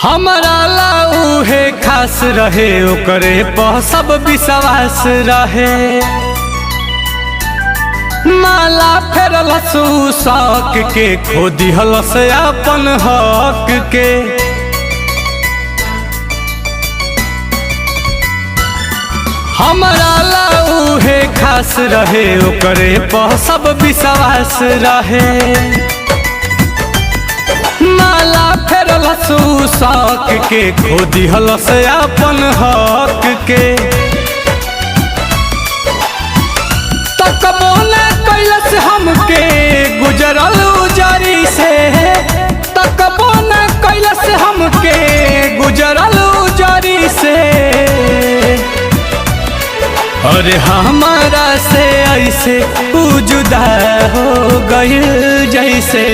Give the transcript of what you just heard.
हमारा लाऊ है खास रहे ओकरे पर सब विश्वास रहे। माला फेरल शौक के खो दिहल से अपन हक के। हमारा लाऊ है खास रहे ओकरे पर सब विश्वास रहे। माला फेरल शौक के खो दिहल से अपन हक के। तकबो न कैलस हमके गुजरल उजरी से। तकबो न कैलस हमके गुजरल उजरी से। अरे हमारा से ऐसे जुदा हो गइल जैसे